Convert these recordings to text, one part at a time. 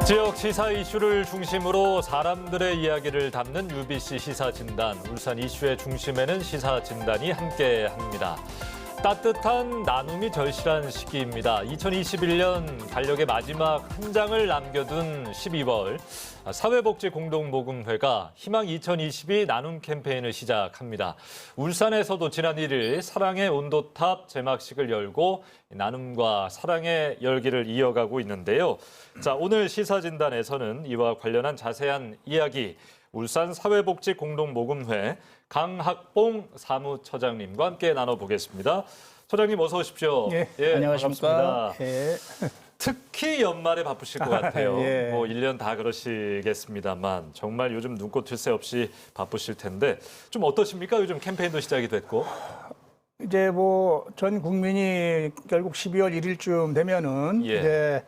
지역 시사 이슈를 중심으로 사람들의 이야기를 담는 UBC 시사진단. 울산 이슈의 중심에는 시사진단이 함께합니다. 따뜻한 나눔이 절실한 시기입니다. 2021년 달력의 마지막 한 장을 남겨둔 12월 사회복지공동모금회가 희망 2022 나눔 캠페인을 시작합니다. 울산에서도 지난 1일 사랑의 온도탑 제막식을 열고 나눔과 사랑의 열기를 이어가고 있는데요. 자, 오늘 시사진단에서는 이와 관련한 자세한 이야기 울산 사회복지공동모금회 강학봉 사무처장님과 함께 나눠보겠습니다. 처장님 어서 오십시오. 예, 안녕하십니까. 반갑습니다. 예. 특히 연말에 바쁘실 것 같아요. 예. 뭐 1년 다 그러시겠습니다만 정말 요즘 눈꽃 틀새 없이 바쁘실 텐데 좀 어떠십니까? 요즘 캠페인도 시작이 됐고. 이제 뭐 전 국민이 결국 12월 1일쯤 되면은 예. 이제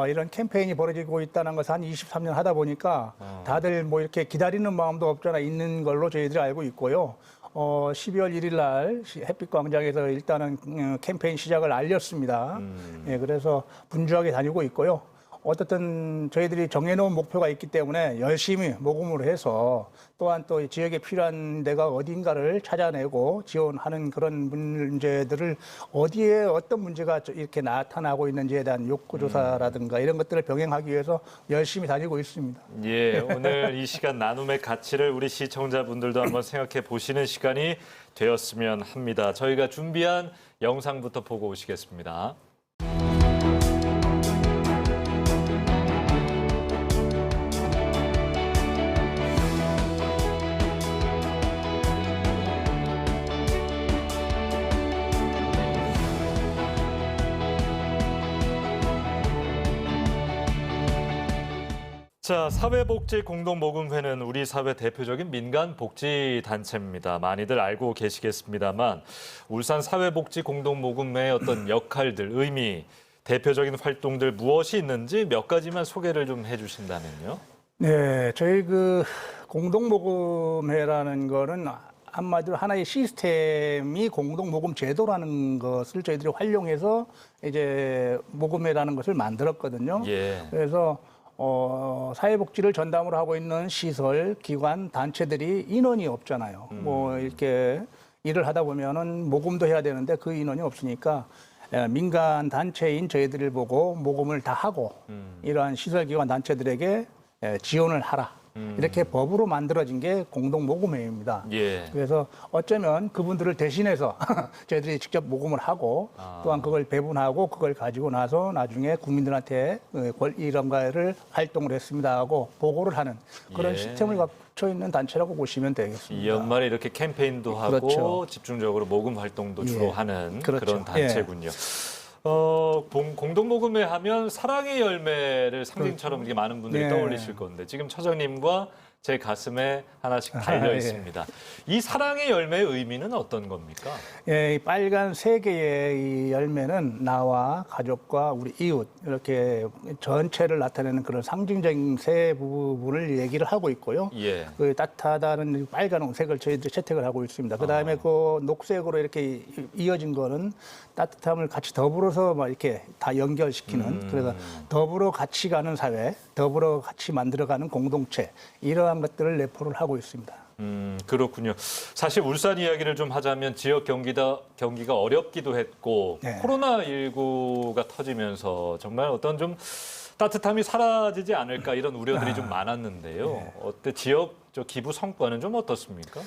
이런 캠페인이 벌어지고 있다는 것을 한 23년 하다 보니까 다들 뭐 이렇게 기다리는 마음도 없잖아 있는 걸로 저희들이 알고 있고요. 12월 1일 날 햇빛광장에서 일단은 캠페인 시작을 알렸습니다. 예, 그래서 분주하게 다니고 있고요. 어떻든 저희들이 정해놓은 목표가 있기 때문에 열심히 모금을 해서 또한 또 지역에 필요한 데가 어딘가를 찾아내고 지원하는 그런 문제들을 어디에 어떤 문제가 이렇게 나타나고 있는지에 대한 욕구조사라든가 이런 것들을 병행하기 위해서 열심히 다니고 있습니다. 예, 오늘 이 시간 나눔의 가치를 우리 시청자분들도 한번 생각해 보시는 시간이 되었으면 합니다. 저희가 준비한 영상부터 보고 오시겠습니다. 자, 사회복지공동모금회는 우리 사회 대표적인 민간복지단체입니다. 많이들 알고 계시겠습니다만 울산 사회복지공동모금회의 어떤 역할들, 의미, 대표적인 활동들 무엇이 있는지 몇 가지만 소개를 좀 해주신다면요. 네, 저희 그 공동모금회라는 거는 한마디로 하나의 시스템이 공동모금 제도라는 것을 저희들이 활용해서 이제 모금회라는 것을 만들었거든요. 예. 그래서 사회복지를 전담으로 하고 있는 시설, 기관, 단체들이 인원이 없잖아요. 뭐 이렇게 일을 하다 보면은 모금도 해야 되는데 그 인원이 없으니까 민간 단체인 저희들을 보고 모금을 다 하고 이러한 시설, 기관, 단체들에게 지원을 하라. 이렇게 법으로 만들어진 게 공동모금회입니다. 예. 그래서 어쩌면 그분들을 대신해서 저희들이 직접 모금을 하고 또한 그걸 배분하고 그걸 가지고 나서 나중에 국민들한테 이런 거를 활동을 했습니다 하고 보고를 하는 그런 예. 시스템을 갖춰 있는 단체라고 보시면 되겠습니다. 이 연말에 이렇게 캠페인도 하고 그렇죠. 집중적으로 모금 활동도 주로 예. 하는 그렇죠. 그런 단체군요. 공동모금회 하면 사랑의 열매를 상징처럼 이렇게 많은 분들이 네. 떠올리실 건데 지금 처장님과 제 가슴에 하나씩 달려 예. 있습니다. 이 사랑의 열매의 의미는 어떤 겁니까? 예, 이 빨간 세 개의 이 열매는 나와 가족과 우리 이웃 이렇게 전체를 나타내는 그런 상징적인 세 부분을 얘기를 하고 있고요. 예. 그 따뜻하다는 빨간 색을 저희들이 채택을 하고 있습니다. 그다음에 그 녹색으로 이렇게 이어진 거는 따뜻함을 같이 더불어서 막 이렇게 다 연결시키는 그래서 더불어 같이 가는 사회, 더불어 같이 만들어가는 공동체 이러한 것들을 내포를 하고 있습니다. 그렇군요. 사실 울산 이야기를 좀 하자면 지역 경기가 어렵기도 했고 네. 코로나19가 터지면서 정말 어떤 좀 따뜻함이 사라지지 않을까 이런 우려들이 좀 많았는데요. 네. 어때 지역 기부 성과는 좀 어떻습니까?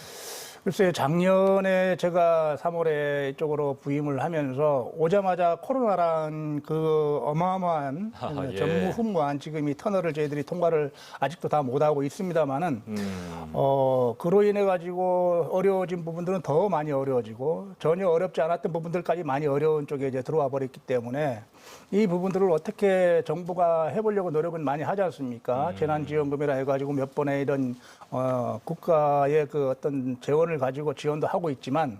글쎄요, 작년에 제가 3월에 이쪽으로 부임을 하면서 오자마자 코로나란 그 어마어마한 예. 전무후무한 지금 이 터널을 저희들이 통과를 아직도 다 못하고 있습니다만은 그로 인해 가지고 어려워진 부분들은 더 많이 어려워지고 전혀 어렵지 않았던 부분들까지 많이 어려운 쪽에 이제 들어와 버렸기 때문에 이 부분들을 어떻게 정부가 해보려고 노력은 많이 하지 않습니까? 재난지원금이라 해가지고 몇 번의 이런 국가의 그 어떤 재원을 가지고 지원도 하고 있지만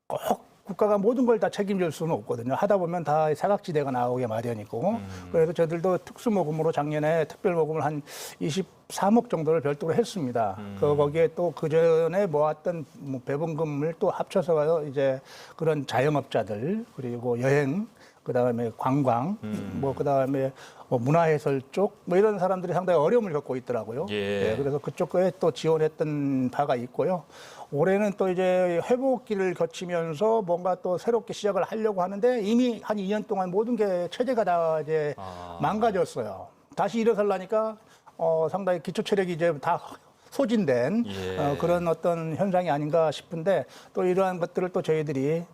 꼭 국가가 모든 걸 다 책임질 수는 없거든요. 하다 보면 다 사각지대가 나오게 마련이고 그래서 저희들도 특수모금으로 작년에 특별모금을 한 20 13억 정도를 별도로 했습니다. 거기에 또 그 전에 모았던 뭐 배분금을 또 합쳐서 이제 그런 자영업자들 그리고 여행 그다음에 관광 뭐 그다음에 뭐 문화해설 쪽 뭐 이런 사람들이 상당히 어려움을 겪고 있더라고요. 예. 그래서 그쪽에 또 지원했던 바가 있고요. 올해는 또 이제 회복기를 거치면서 뭔가 또 새롭게 시작을 하려고 하는데 이미 한 2년 동안 모든 게 체제가 다 이제 망가졌어요. 다시 일어서려니까 상당히 기초 체력이 이제 다 소진된 예. 그런 어떤 현상이 아닌가 싶은데 또 이러한 것들을 또 저희들이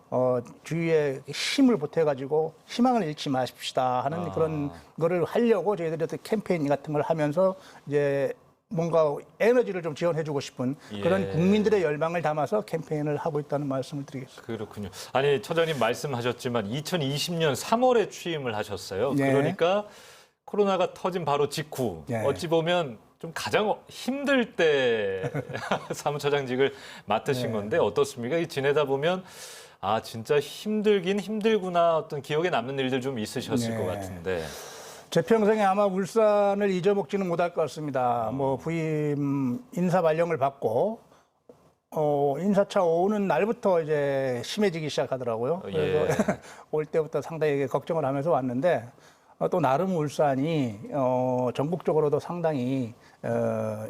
주위에 힘을 보태가지고 희망을 잃지 마십시다 하는 그런 거를 하려고 저희들이 어떤 캠페인 같은 걸 하면서 이제 뭔가 에너지를 좀 지원해주고 싶은 그런 예. 국민들의 열망을 담아서 캠페인을 하고 있다는 말씀을 드리겠습니다. 그렇군요. 아니 처장님 말씀하셨지만 2020년 3월에 취임을 하셨어요. 네. 그러니까 코로나가 터진 바로 직후 네. 어찌 보면 좀 가장 힘들 때 사무처장직을 맡으신 건데 어떻습니까? 이 지내다 보면 아 진짜 힘들긴 힘들구나 어떤 기억에 남는 일들 좀 있으셨을 네. 것 같은데. 제 평생에 아마 울산을 잊어먹지는 못할 것 같습니다. 뭐 부임 인사 발령을 받고 인사차 오는 날부터 이제 심해지기 시작하더라고요. 그래서 올 때부터 상당히 걱정을 하면서 왔는데 또 나름 울산이 전국적으로도 상당히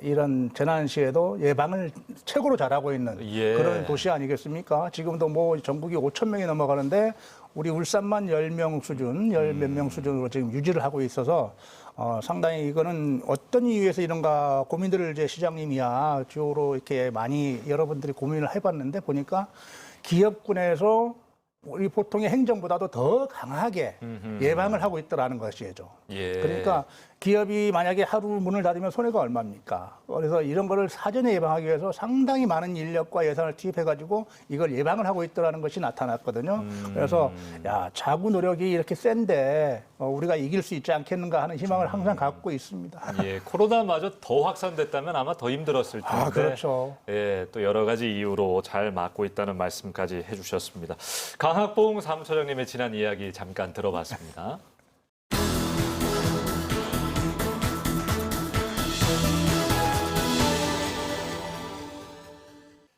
이런 재난 시에도 예방을 최고로 잘하고 있는 예. 그런 도시 아니겠습니까? 지금도 뭐 전국이 5천 명이 넘어가는데 우리 울산만 10명 수준, 10몇 명 수준으로 지금 유지를 하고 있어서 상당히 이거는 어떤 이유에서 이런가 고민들을 이제 시장님이야 주요로 이렇게 많이 여러분들이 고민을 해봤는데 보니까 기업군에서 우리 보통의 행정보다도 더 강하게 예방을 하고 있더라는 것이죠. 예. 그러니까 기업이 만약에 하루 문을 닫으면 손해가 얼마입니까? 그래서 이런 거를 사전에 예방하기 위해서 상당히 많은 인력과 예산을 투입해가지고 이걸 예방을 하고 있더라는 것이 나타났거든요. 그래서 야 자구 노력이 이렇게 센데 우리가 이길 수 있지 않겠는가 하는 희망을 항상 갖고 있습니다. 예, 코로나마저 더 확산됐다면 아마 더 힘들었을 텐데. 아, 그렇죠. 예, 또 여러 가지 이유로 잘 막고 있다는 말씀까지 해주셨습니다. 강학봉 사무처장님의 지난 이야기 잠깐 들어봤습니다.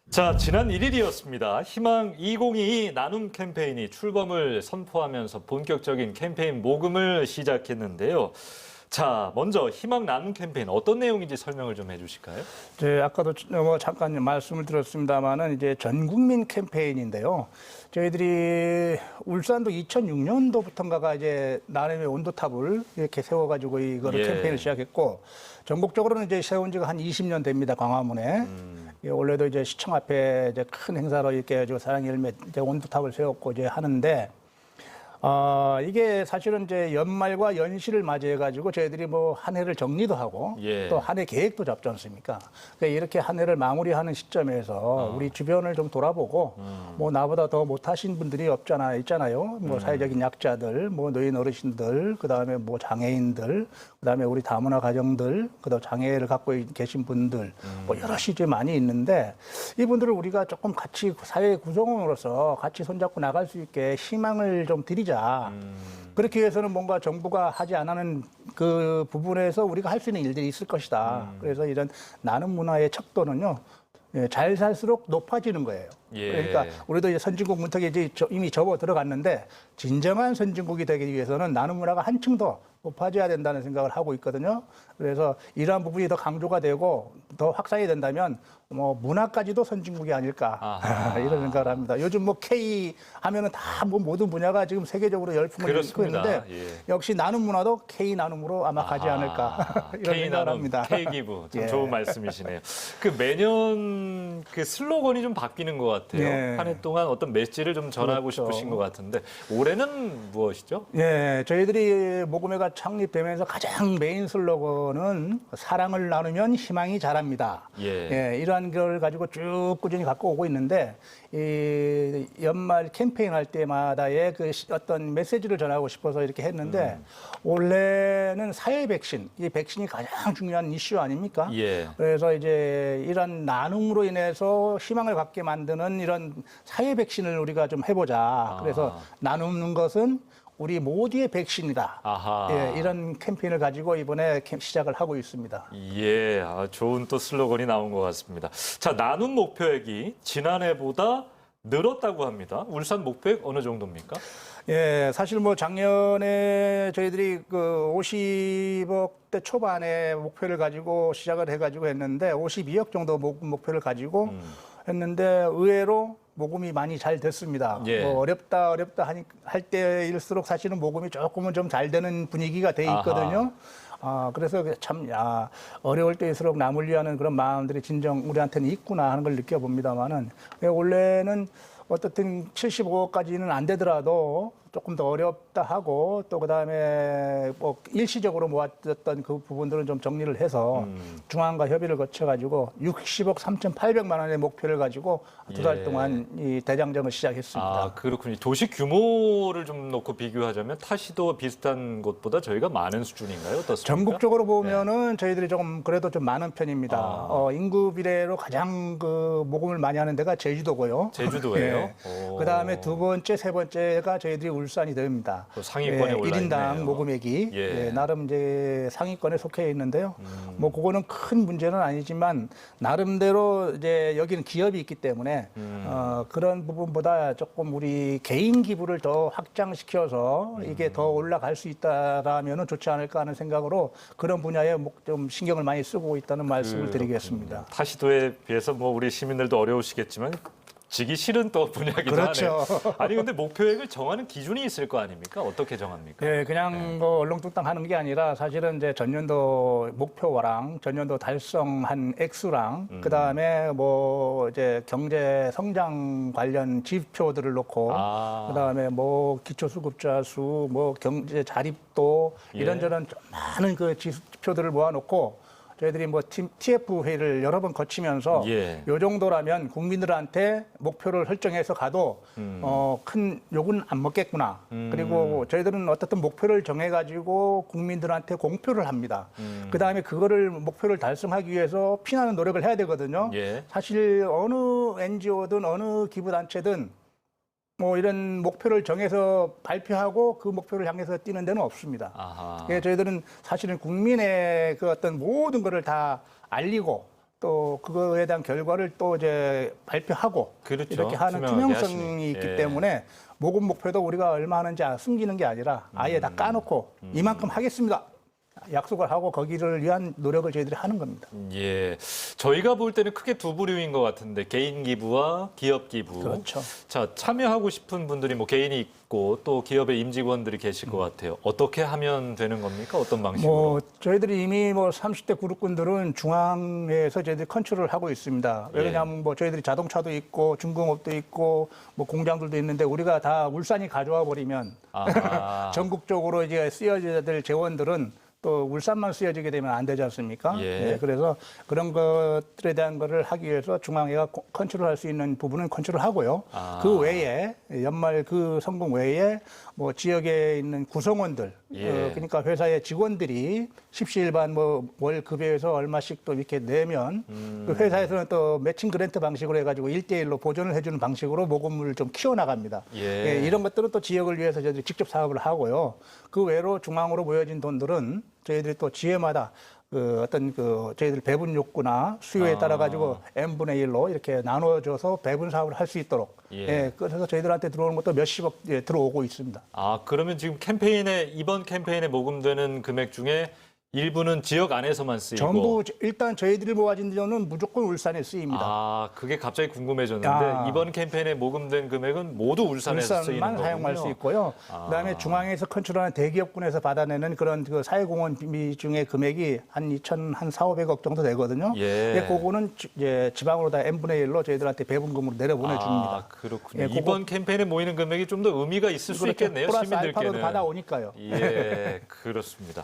자, 지난 1일이었습니다. 희망 2022 나눔 캠페인이 출범을 선포하면서 본격적인 캠페인 모금을 시작했는데요. 자, 먼저 희망 나눔 캠페인 어떤 내용인지 설명을 좀 해주실까요? 네, 아까도 뭐 잠깐 말씀을 드렸습니다만은 이제 전 국민 캠페인인데요. 저희들이 울산도 2006년도부터인가가 이제 나눔의 온도탑을 이렇게 세워가지고 이거를 예. 캠페인을 시작했고 전국적으로는 이제 세운 지가 한 20년 됩니다. 광화문에. 예, 원래도 이제 시청 앞에 이제 큰 행사로 이렇게 사랑의 열매 이제 온도탑을 세웠고 이제 하는데. 이게 사실은 이제 연말과 연시를 맞이해가지고 저희들이 뭐 한 해를 정리도 하고 예. 또 한 해 계획도 잡지 않습니까? 그러니까 이렇게 한 해를 마무리하는 시점에서 우리 주변을 좀 돌아보고 뭐 나보다 더 못하신 분들이 있잖아요. 뭐 사회적인 약자들, 뭐 노인 어르신들, 그다음에 뭐 장애인들, 그다음에 우리 다문화 가정들, 그다음 장애를 갖고 계신 분들, 뭐 여러 시제 많이 있는데 이분들을 우리가 조금 같이 사회 구성원으로서 같이 손잡고 나갈 수 있게 희망을 좀 드리자. 그렇게 위해서는 뭔가 정부가 하지 않는 그 부분에서 우리가 할 수 있는 일들이 있을 것이다. 그래서 이런 나눔 문화의 척도는요. 예, 잘 살수록 높아지는 거예요. 예. 그러니까 우리도 이제 선진국 문턱에 이제 이미 접어 들어갔는데 진정한 선진국이 되기 위해서는 나눔 문화가 한층 더 높아져야 된다는 생각을 하고 있거든요. 그래서 이러한 부분이 더 강조가 되고 더 확산이 된다면 뭐 문화까지도 선진국이 아닐까 이런 생각을 합니다. 요즘 뭐 K 하면은 다 뭐 모든 분야가 지금 세계적으로 열풍을 일으키고 있는데 역시 나눔 문화도 K 나눔으로 아마 가지 않을까 이런 K 생각을 나눔, 합니다. K 기부 참 예. 좋은 말씀이시네요. 그 매년 그 슬로건이 좀 바뀌는 것 같아요. 예. 한 해 동안 어떤 메시지를 좀 전하고 그렇죠. 싶으신 것 같은데 올해는 무엇이죠? 예, 저희들이 모금회가 창립되면서 가장 메인 슬로건은 사랑을 나누면 희망이 자랍니다. 예. 이러한 걸 가지고 쭉 꾸준히 갖고 오고 있는데 이 연말 캠페인 할 때마다의 그 어떤 메시지를 전하고 싶어서 이렇게 했는데 원래는 사회 백신, 이 백신이 가장 중요한 이슈 아닙니까? 예. 그래서 이제 이런 나눔으로 인해서 희망을 갖게 만드는 이런 사회 백신을 우리가 좀 해보자. 그래서 나누는 것은 우리 모두의 백신이다. 아하. 예, 이런 캠페인을 가지고 이번에 시작을 하고 있습니다. 예, 좋은 또 슬로건이 나온 것 같습니다. 자, 나눔 목표액이 지난해보다 늘었다고 합니다. 울산 목표액 어느 정도입니까? 예, 사실 뭐 작년에 저희들이 그 50억대 초반에 목표를 가지고 시작을 해가지고 했는데 52억 정도 모금 목표를 가지고 했는데 의외로 모금이 많이 잘 됐습니다. 예. 뭐 어렵다 할 때일수록 사실은 모금이 조금은 좀 잘 되는 분위기가 돼 있거든요. 그래서 참, 어려울 때일수록 남을 위하는 그런 마음들이 진정 우리한테는 있구나 하는 걸 느껴봅니다만은, 원래는 어떻든 75억까지는 안 되더라도 조금 더 어렵다 하고 또 그다음에 뭐 일시적으로 모았던 그 부분들은 좀 정리를 해서 중앙과 협의를 거쳐가지고 60억 3,800만 원의 목표를 가지고 두 달 예. 동안 이 대장정을 시작했습니다. 그렇군요. 도시 규모를 좀 놓고 비교하자면 타시도 비슷한 곳보다 저희가 많은 수준인가요? 어떻습니까? 전국적으로 보면은 저희들이 좀 그래도 좀 많은 편입니다. 인구 비례로 가장 그 모금을 많이 하는 데가 제주도고요. 제주도예요? 예. 그다음에 두 번째, 세 번째가 저희들이 울산이 됩니다. 또 상위권에 올라 1인당 있네요. 모금액이 예. 나름 이제 상위권에 속해 있는데요. 뭐 그거는 큰 문제는 아니지만 나름대로 이제 여기는 기업이 있기 때문에 그런 부분보다 조금 우리 개인 기부를 더 확장시켜서 이게 더 올라갈 수 있다라면은 좋지 않을까 하는 생각으로 그런 분야에 좀 신경을 많이 쓰고 있다는 말씀을 드리겠습니다. 타시도에 비해서 뭐 우리 시민들도 어려우시겠지만 지기 싫은 또 분야기도 그렇죠. 하네요. 아니 근데 목표액을 정하는 기준이 있을 거 아닙니까? 어떻게 정합니까? 네, 그냥 뭐 얼렁뚱땅 하는 게 아니라 사실은 이제 전년도 목표랑 전년도 달성한 액수랑 그다음에 뭐 이제 경제 성장 관련 지표들을 놓고 그다음에 뭐 기초수급자 수, 뭐 경제 자립도 이런저런 좀 많은 그 지표들을 모아놓고 저희들이 뭐 TF 회의를 여러 번 거치면서 요 정도라면 국민들한테 목표를 설정해서 가도 큰 욕은 안 먹겠구나. 그리고 저희들은 어떻든 목표를 정해가지고 국민들한테 공표를 합니다. 그다음에 그거를 목표를 달성하기 위해서 피나는 노력을 해야 되거든요. 사실 어느 NGO든 어느 기부단체든 뭐 이런 목표를 정해서 발표하고 그 목표를 향해서 뛰는 데는 없습니다. 예, 저희들은 사실은 국민의 그 어떤 모든 것을 다 알리고 또 그거에 대한 결과를 또 이제 발표하고 그렇죠. 이렇게 하는 투명성이 있기 때문에 모금 목표도 우리가 얼마 하는지 숨기는 게 아니라 아예 다 까놓고 이만큼 하겠습니다. 약속을 하고 거기를 위한 노력을 저희들이 하는 겁니다. 예, 저희가 볼 때는 크게 두 부류인 것 같은데 개인 기부와 기업 기부. 그렇죠. 자, 참여하고 싶은 분들이 뭐 개인이 있고 또 기업의 임직원들이 계실 것 같아요. 어떻게 하면 되는 겁니까? 어떤 방식으로? 뭐 저희들이 이미 뭐 30대 그룹군들은 중앙에서 저희들이 컨트롤을 하고 있습니다. 왜냐하면 뭐 저희들이 자동차도 있고 중공업도 있고 뭐 공장들도 있는데 우리가 다 울산이 가져와 버리면 전국적으로 이제 쓰여져야 될 재원들은 또 울산만 쓰여지게 되면 안 되지 않습니까? 네, 그래서 그런 것들에 대한 거를 하기 위해서 중앙회가 컨트롤할 수 있는 부분은 컨트롤하고요. 그 외에 연말 그 성공 외에 뭐 지역에 있는 구성원들, 그러니까 회사의 직원들이 십시일반 뭐 월 급여에서 얼마씩 또 이렇게 내면 그 회사에서는 또 매칭 그랜트 방식으로 해가지고 1대1로 보존을 해주는 방식으로 모금을 좀 키워나갑니다. 이런 것들은 또 지역을 위해서 저희들이 직접 사업을 하고요. 그 외로 중앙으로 모여진 돈들은 저희들이 또 지회마다 그 어떤 그 저희들 배분 욕구나 수요에 따라 가지고 n분의 1로 이렇게 나눠줘서 배분 사업을 할 수 있도록 그래서 저희들한테 들어오는 것도 몇십억 들어오고 있습니다. 그러면 지금 이번 캠페인에 모금되는 금액 중에 일부는 지역 안에서만 쓰이고 전부 일단 저희들이 모아진 돈은 무조건 울산에 쓰입니다. 그게 갑자기 궁금해졌는데 이번 캠페인에 모금된 금액은 모두 울산에서 쓰이는 거군요. 사용할 수 있고요. 그다음에 중앙에서 컨트롤하는 대기업군에서 받아내는 그런 그 사회공헌 비중의 금액이 한 4,500억 정도 되거든요. 그거는 이제 지방으로 다 n분의 1로 저희들한테 배분금으로 내려보내줍니다. 그렇군요. 이번 캠페인에 모이는 금액이 좀 더 의미가 있을 수 있겠네요. 플러스 시민들께는. 알파로 받아오니까요. 그렇습니다.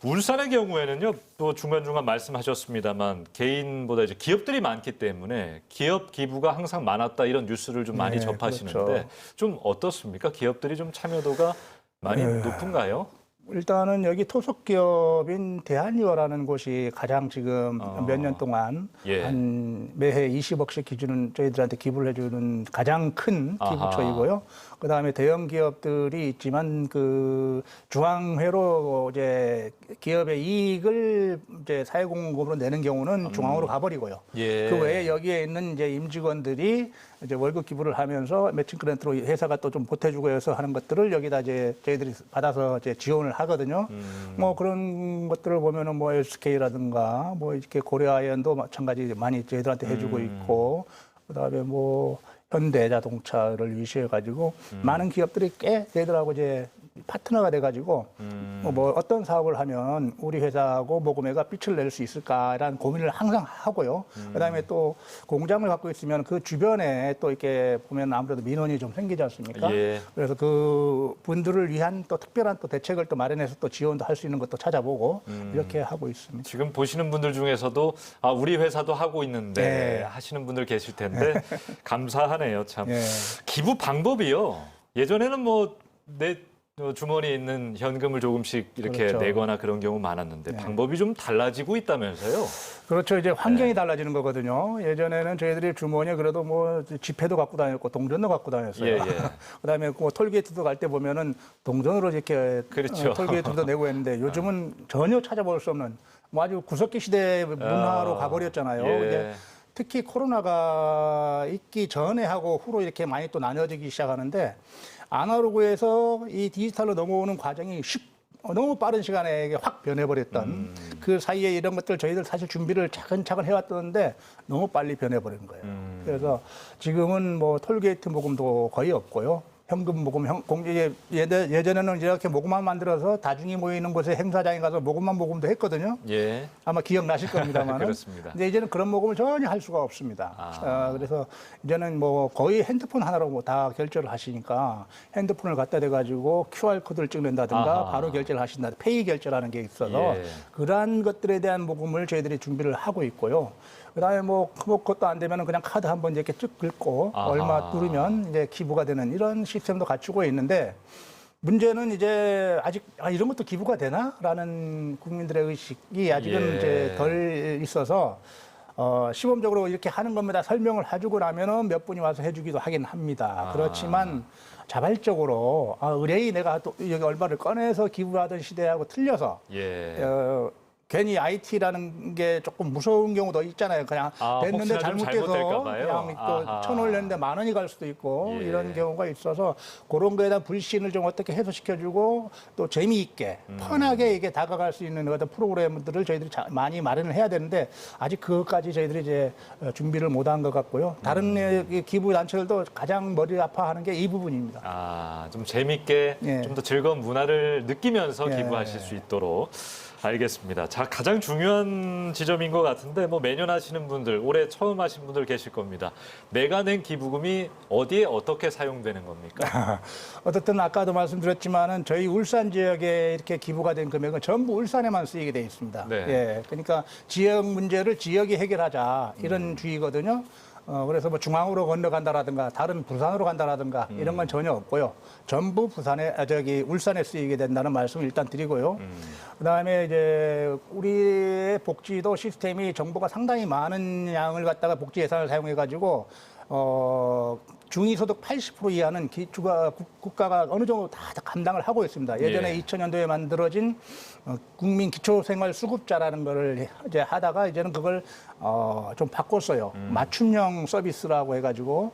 울산의 경우에는요, 또 중간중간 말씀하셨습니다만 개인보다 이제 기업들이 많기 때문에 기업 기부가 항상 많았다 이런 뉴스를 좀 많이 접하시는데 그렇죠. 좀 어떻습니까? 기업들이 좀 참여도가 많이 높은가요? 일단은 여기 토속 기업인 대한리어라는 곳이 가장 지금 몇 년 동안 예. 한 매해 20억씩 기준은 저희들한테 기부를 해주는 가장 큰 기부처이고요. 그 다음에 대형 기업들이 있지만 그 중앙회로 이제 기업의 이익을 이제 사회공헌금으로 내는 경우는 중앙으로 가버리고요. 예. 그 외에 여기에 있는 이제 임직원들이 이제 월급 기부를 하면서 매칭 그랜트로 회사가 또 좀 보태주고 해서 하는 것들을 여기다 이제 저희들이 받아서 이제 지원을 하거든요. 뭐 그런 것들을 보면은 뭐 SK라든가 뭐 이렇게 고려아이언도 마찬가지 많이 저희들한테 해주고 있고, 그다음에 뭐 현대자동차를 위시해가지고 많은 기업들이 꽤 저희들하고 이제 파트너가 돼가지고 뭐 어떤 사업을 하면 우리 회사하고 모금회가 빛을 낼 수 있을까라는 고민을 항상 하고요. 그다음에 또 공장을 갖고 있으면 그 주변에 또 이렇게 보면 아무래도 민원이 좀 생기지 않습니까? 예. 그래서 그 분들을 위한 또 특별한 또 대책을 또 마련해서 또 지원도 할 수 있는 것도 찾아보고 이렇게 하고 있습니다. 지금 보시는 분들 중에서도 아, 우리 회사도 하고 있는데 네. 하시는 분들 계실 텐데 감사하네요. 참. 예. 기부 방법이요. 예전에는 뭐 내 주머니에 있는 현금을 조금씩 이렇게 그렇죠. 내거나 그런 경우 많았는데 방법이 좀 달라지고 있다면서요? 그렇죠. 이제 환경이 달라지는 거거든요. 예전에는 저희들이 주머니에 그래도 뭐 지폐도 갖고 다녔고 동전도 갖고 다녔어요. 예, 예. 그다음에 뭐 톨게이트도 갈 때 보면은 동전으로 이렇게 그렇죠. 톨게이트도 내고 했는데 요즘은 전혀 찾아볼 수 없는 뭐 아주 구석기 시대 문화로 가버렸잖아요. 예. 이제 특히 코로나가 있기 전에 하고 후로 이렇게 많이 또 나뉘어지기 시작하는데 아날로그에서 이 디지털로 넘어오는 과정이 너무 빠른 시간에 이게 확 변해버렸던 그 사이에 이런 것들 저희들 사실 준비를 차근차근 해왔던데 너무 빨리 변해버린 거예요. 그래서 지금은 뭐 톨게이트 모금도 거의 없고요. 현금 모금, 예전에는 이렇게 모금만 만들어서 다중이 모이는 곳에 행사장에 가서 모금만 모금도 했거든요. 예. 아마 기억나실 겁니다만. 그렇습니다. 근데 이제는 그런 모금을 전혀 할 수가 없습니다. 그래서 이제는 뭐 거의 핸드폰 하나로 뭐 다 결제를 하시니까 핸드폰을 갖다 대가지고 QR코드를 찍는다든가 아하. 바로 결제를 하신다. 페이 결제라는 게 있어서 예. 그러한 것들에 대한 모금을 저희들이 준비를 하고 있고요. 그다음에 뭐 그것도 안 되면은 그냥 카드 한번 이렇게 쭉 긁고 아하. 얼마 누르면 이제 기부가 되는 이런 시스템도 갖추고 있는데 문제는 이제 아직 이런 것도 기부가 되나라는 국민들의 의식이 아직은 예. 이제 덜 있어서 시범적으로 이렇게 하는 겁니다. 설명을 해주고 나면은 몇 분이 와서 해주기도 하긴 합니다. 그렇지만 자발적으로 의뢰이 내가 또 여기 얼마를 꺼내서 기부하던 시대하고 틀려서 예. 괜히 IT라는 게 조금 무서운 경우도 있잖아요. 그냥 됐는데 혹시나 좀 잘못돼서 잘못될까 봐요. 그냥 아하. 또 1,000원 냈는데 10,000원이 갈 수도 있고 예. 이런 경우가 있어서 그런 거에 대한 불신을 좀 어떻게 해소시켜주고 또 재미있게 편하게 이게 다가갈 수 있는 어떤 프로그램들을 저희들이 많이 마련을 해야 되는데 아직 그것까지 저희들이 이제 준비를 못한 것 같고요. 다른 기부 단체들도 가장 머리 아파하는 게 이 부분입니다. 좀 재밌게 예. 좀 더 즐거운 문화를 느끼면서 예. 기부하실 수 있도록. 알겠습니다. 자, 가장 중요한 지점인 것 같은데 뭐 매년 하시는 분들, 올해 처음 하신 분들 계실 겁니다. 내가 낸 기부금이 어디에 어떻게 사용되는 겁니까? 어쨌든 아까도 말씀드렸지만은 저희 울산 지역에 이렇게 기부가 된 금액은 전부 울산에만 쓰이게 돼 있습니다. 네. 예, 그러니까 지역 문제를 지역이 해결하자 이런 주의거든요. 그래서 뭐 중앙으로 건너간다라든가 다른 부산으로 간다라든가 이런 건 전혀 없고요. 전부 울산에 쓰이게 된다는 말씀을 일단 드리고요. 그다음에 이제 우리의 복지도 시스템이 정부가 상당히 많은 양을 갖다가 복지 예산을 사용해 가지고 중위소득 80% 이하는 국가가 어느 정도 다 감당을 하고 있습니다. 예전에 예. 2000년도에 만들어진 국민 기초생활수급자라는 거를 이제 하다가 이제는 그걸 좀 바꿨어요. 맞춤형 서비스라고 해가지고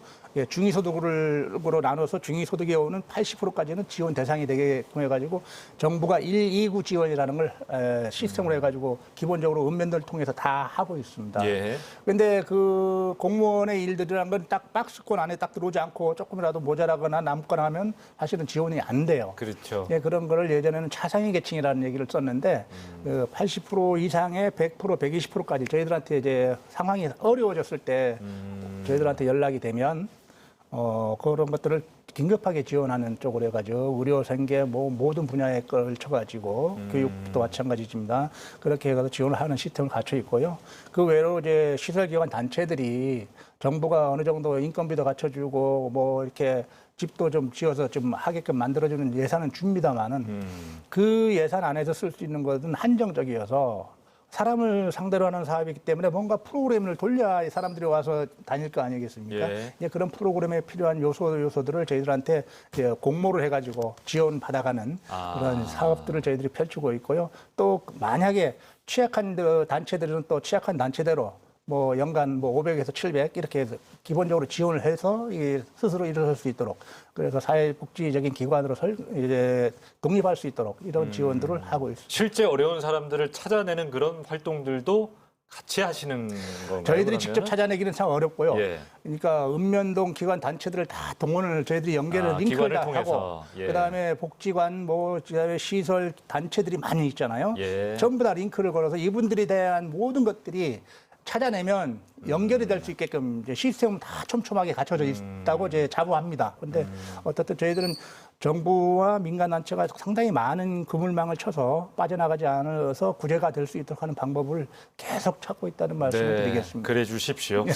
중위소득으로 나눠서 중위소득에 오는 80%까지는 지원 대상이 되게 해가지고 정부가 129 지원이라는 걸 시스템으로 해가지고 기본적으로 읍면들을 통해서 다 하고 있습니다. 예. 근데 그 공무원의 일들이란 건 딱 박스권 안에 딱 들어오지 않고 조금이라도 모자라거나 남거나 하면 사실은 지원이 안 돼요. 그렇죠. 예, 그런 거를 예전에는 차상위 계층이라는 얘기를 썼는데 80% 이상의 100%, 120%까지 저희들한테 이제 상황이 어려워졌을 때 저희들한테 연락이 되면 그런 것들을 긴급하게 지원하는 쪽으로 해가지고 의료, 생계, 뭐 모든 분야에 걸쳐가지고 교육도 마찬가지입니다. 그렇게 해서 지원을 하는 시스템을 갖춰 있고요. 그 외로 이제 시설기관 단체들이 정부가 어느 정도 인건비도 갖춰주고 뭐 이렇게 집도 좀 지어서 좀 하게끔 만들어주는 예산은 줍니다만은 그 예산 안에서 쓸 수 있는 것은 한정적이어서 사람을 상대로 하는 사업이기 때문에 뭔가 프로그램을 돌려야 이 사람들이 와서 다닐 거 아니겠습니까? 예. 이제 그런 프로그램에 필요한 요소들을 저희들한테 이제 공모를 해가지고 지원 받아가는 그런 사업들을 저희들이 펼치고 있고요. 또 만약에 취약한 단체들은 또 취약한 단체대로 뭐 연간 뭐 500에서 700 이렇게 해서 기본적으로 지원을 해서 이 스스로 일어설 수 있도록 그래서 사회복지적인 기관으로 이제 독립할 수 있도록 이런 지원들을 하고 있습니다. 실제 어려운 사람들을 찾아내는 그런 활동들도 같이 하시는 건가요? 저희들이 그러면은? 직접 찾아내기는 참 어렵고요. 예. 그러니까 읍면동 기관 단체들을 다 동원을 저희들이 연결을 링크를 기관을 다 통해서. 하고 예. 그다음에 복지관 뭐 그다음에 시설 단체들이 많이 있잖아요. 예. 전부 다 링크를 걸어서 이분들에 대한 모든 것들이 찾아내면 연결이 될 수 있게끔 이제 시스템은 다 촘촘하게 갖춰져 있다고 이제 자부합니다. 그런데 어떻든 저희들은 정부와 민간단체가 상당히 많은 그물망을 쳐서 빠져나가지 않아서 구제가 될 수 있도록 하는 방법을 계속 찾고 있다는 말씀을 드리겠습니다. 그래 주십시오.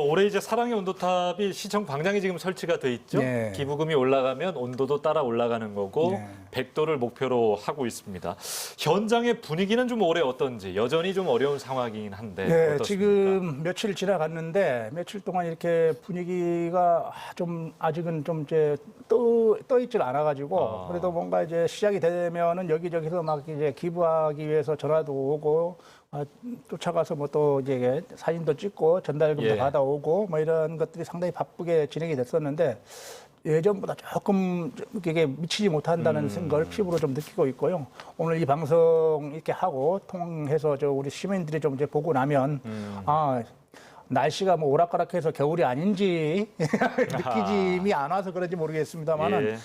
올해 이제 사랑의 온도탑이 시청 광장에 지금 설치가 돼 있죠. 네. 기부금이 올라가면 온도도 따라 올라가는 거고 네. 100도를 목표로 하고 있습니다. 현장의 분위기는 좀 올해 어떤지 여전히 좀 어려운 상황이긴 한데 네, 어떻습니까? 지금 며칠 지나갔는데 며칠 동안 이렇게 분위기가 좀 아직은 좀 이제 떠 있질 않아가지고 그래도 뭔가 이제 시작이 되면은 여기저기서 막 이제 기부하기 위해서 전화도 오고 쫓아가서 뭐 또 이제 사진도 찍고 전달금도 예. 받아오고 뭐 이런 것들이 상당히 바쁘게 진행이 됐었는데 예전보다 조금 이게 미치지 못한다는 생각을 피부로 좀 느끼고 있고요. 오늘 이 방송 이렇게 하고 통해서 저 우리 시민들이 좀 이제 보고 나면 날씨가 뭐 오락가락해서 겨울이 아닌지 느끼짐이 안 와서 그런지 모르겠습니다만은 예.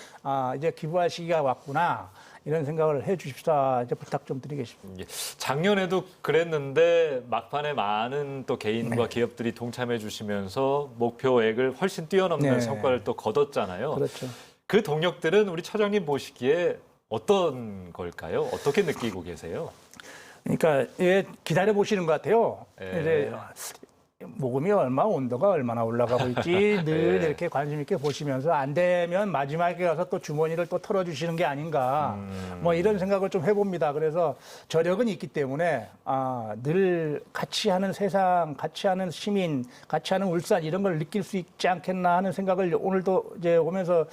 이제 기부할 시기가 왔구나 이런 생각을 해 주십사 이제 부탁 좀 드리겠습니다. 예. 작년에도 그랬는데 막판에 많은 또 개인과 네. 기업들이 동참해 주시면서 목표액을 훨씬 뛰어넘는 네. 성과를 또 거뒀잖아요. 그렇죠. 그 동력들은 우리 처장님 보시기에 어떤 걸까요? 어떻게 느끼고 계세요? 그러니까 예, 기다려 보시는 것 같아요. 예. 이제 모금이 온도가 얼마나 올라가고 있지 늘 예. 이렇게 관심 있게 보시면서 안 되면 마지막에 가서 또 주머니를 또 털어주시는 게 아닌가 뭐 이런 생각을 좀 해봅니다. 그래서 저력은 있기 때문에 늘 같이 하는 세상, 같이 하는 시민, 같이 하는 울산 이런 걸 느낄 수 있지 않겠나 하는 생각을 오늘도 이제 오면서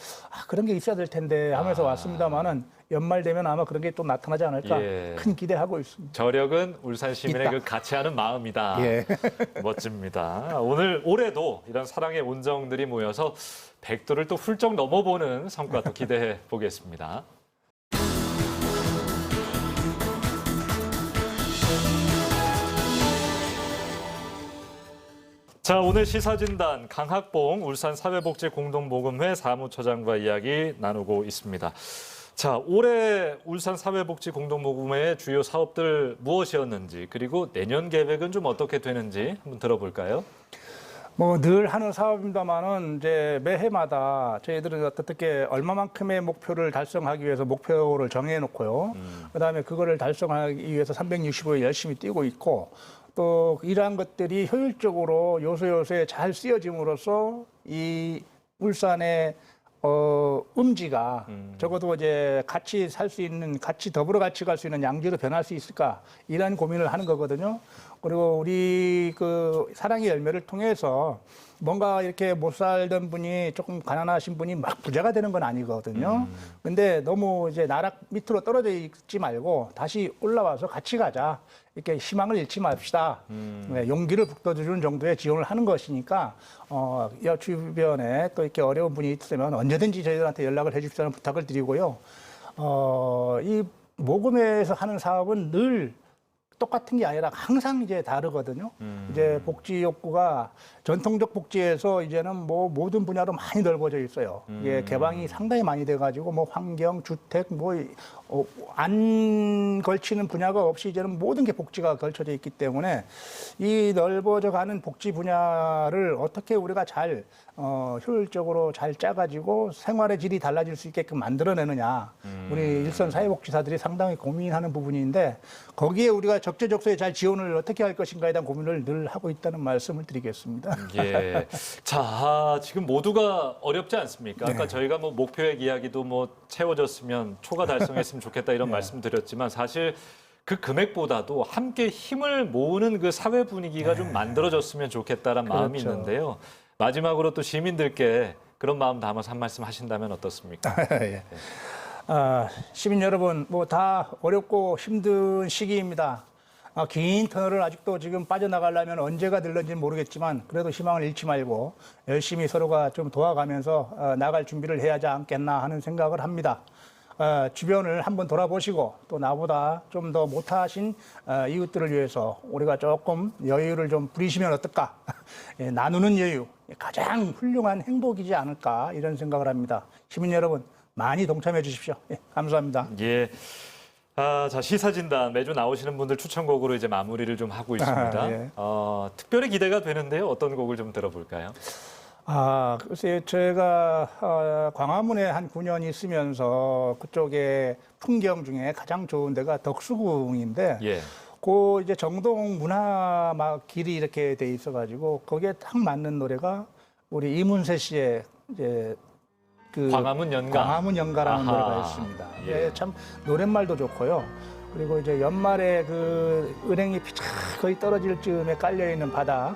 그런 게 있어야 될 텐데 하면서 왔습니다만은 연말 되면 아마 그런 게 또 나타나지 않을까 예. 큰 기대하고 있습니다. 저력은 울산 시민의 있다. 그 같이 하는 마음이다. 예. 멋집니다. 올해도 이런 사랑의 온정들이 모여서 100도를 또 훌쩍 넘어보는 성과 또 기대해 보겠습니다. 자, 오늘 시사진단 강학봉 울산사회복지공동모금회 사무처장과 이야기 나누고 있습니다. 자, 올해 울산사회복지공동모금회의 주요 사업들 무엇이었는지 그리고 내년 계획은 좀 어떻게 되는지 한번 들어볼까요? 뭐 늘 하는 사업입니다만은 이제 매해마다 저희들은 어떻게 얼마만큼의 목표를 달성하기 위해서 목표를 정해놓고요. 그다음에 그거를 달성하기 위해서 365일 열심히 뛰고 있고 또 이러한 것들이 효율적으로 요소요소에 잘 쓰여짐으로써 이 울산의 음지가 적어도 이제 같이 살 수 있는, 같이 더불어 같이 갈 수 있는 양지로 변할 수 있을까 이런 고민을 하는 거거든요. 그리고 우리 그 사랑의 열매를 통해서 뭔가 이렇게 못 살던 분이 조금 가난하신 분이 막 부자가 되는 건 아니거든요. 근데 너무 이제 나락 밑으로 떨어져 있지 말고 다시 올라와서 같이 가자. 이렇게 희망을 잃지 맙시다. 네, 용기를 북돋워주는 정도의 지원을 하는 것이니까 여 주변에 또 이렇게 어려운 분이 있으면 언제든지 저희들한테 연락을 해 주십사는 부탁을 드리고요. 이 모금회에서 하는 사업은 늘 똑같은 게 아니라 항상 이제 다르거든요. 이제 복지 욕구가 전통적 복지에서 이제는 뭐 모든 분야로 많이 넓어져 있어요. 이게 개방이 상당히 많이 돼가지고 뭐 환경, 주택, 안 걸치는 분야가 없이 이제는 모든 게 복지가 걸쳐져 있기 때문에 이 넓어져 가는 복지 분야를 어떻게 우리가 잘 효율적으로 잘 짜가지고 생활의 질이 달라질 수 있게끔 만들어내느냐. 우리 일선 사회복지사들이 상당히 고민하는 부분인데 거기에 우리가 적재적소에 잘 지원을 어떻게 할 것인가에 대한 고민을 늘 하고 있다는 말씀을 드리겠습니다. 예. 자, 지금 모두가 어렵지 않습니까? 아까 저희가 뭐 목표액 이야기도 뭐 채워졌으면 초과 달성했으면 좋겠다 이런 말씀 드렸지만 사실 그 금액보다도 함께 힘을 모으는 그 사회 분위기가 좀 만들어졌으면 좋겠다는 마음이 그렇죠. 있는데요. 마지막으로 또 시민들께 그런 마음 담아서 한 말씀 하신다면 어떻습니까? 예. 시민 여러분, 뭐 다 어렵고 힘든 시기입니다. 긴 터널을 아직도 지금 빠져나가려면 언제가 될런지는 모르겠지만 그래도 희망을 잃지 말고 열심히 서로가 좀 도와가면서 나갈 준비를 해야 하지 않겠나 하는 생각을 합니다. 주변을 한번 돌아보시고 또 나보다 좀 더 못하신 이웃들을 위해서 우리가 조금 여유를 좀 부리시면 어떨까? 예, 나누는 여유, 가장 훌륭한 행복이지 않을까 이런 생각을 합니다. 시민 여러분 많이 동참해 주십시오. 예, 감사합니다. 예. 자, 시사진단 매주 나오시는 분들 추천곡으로 이제 마무리를 좀 하고 있습니다. 예. 특별히 기대가 되는데요. 어떤 곡을 좀 들어볼까요? 글쎄, 제가 광화문에 한 9년 있으면서 그쪽에 풍경 중에 가장 좋은 데가 덕수궁인데, 예. 그 이제 정동 문화 막 길이 이렇게 돼 있어가지고 거기에 딱 맞는 노래가 우리 이문세 씨의 이제 그 광화문 연가. 광화문 연가라는 아하. 노래가 있습니다. 예. 예, 참 노랫말도 좋고요. 그리고 이제 연말에 그 은행잎이 쫙 거의 떨어질 즈음에 깔려 있는 바다,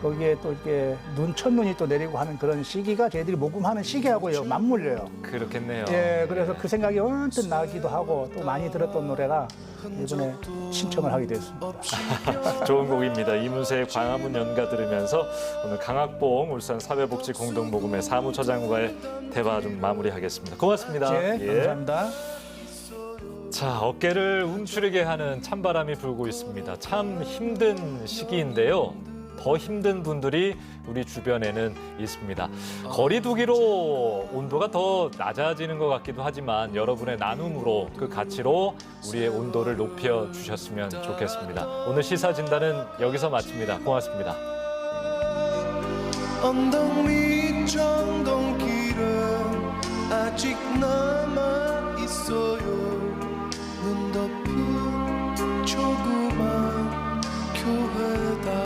거기에 또 이렇게 첫눈이 또 내리고 하는 그런 시기가 저희들이 모금하는 시기하고요 맞물려요. 그렇겠네요. 예, 그래서 그 생각이 언뜻 나기도 하고 또 많이 들었던 노래가 이번에 신청을 하게 됐습니다. 좋은 곡입니다. 이문세의 광화문 연가 들으면서 오늘 강학봉 울산 사회복지 공동모금회 사무처장과의 대화 좀 마무리하겠습니다. 고맙습니다. 예, 감사합니다. 자, 어깨를 움츠리게 하는 찬바람이 불고 있습니다. 참 힘든 시기인데요. 더 힘든 분들이 우리 주변에는 있습니다. 거리 두기로 온도가 더 낮아지는 것 같기도 하지만 여러분의 나눔으로 그 가치로 우리의 온도를 높여주셨으면 좋겠습니다. 오늘 시사진단은 여기서 마칩니다. 고맙습니다. 언덕 밑 정동길은 아직 남아 있어요.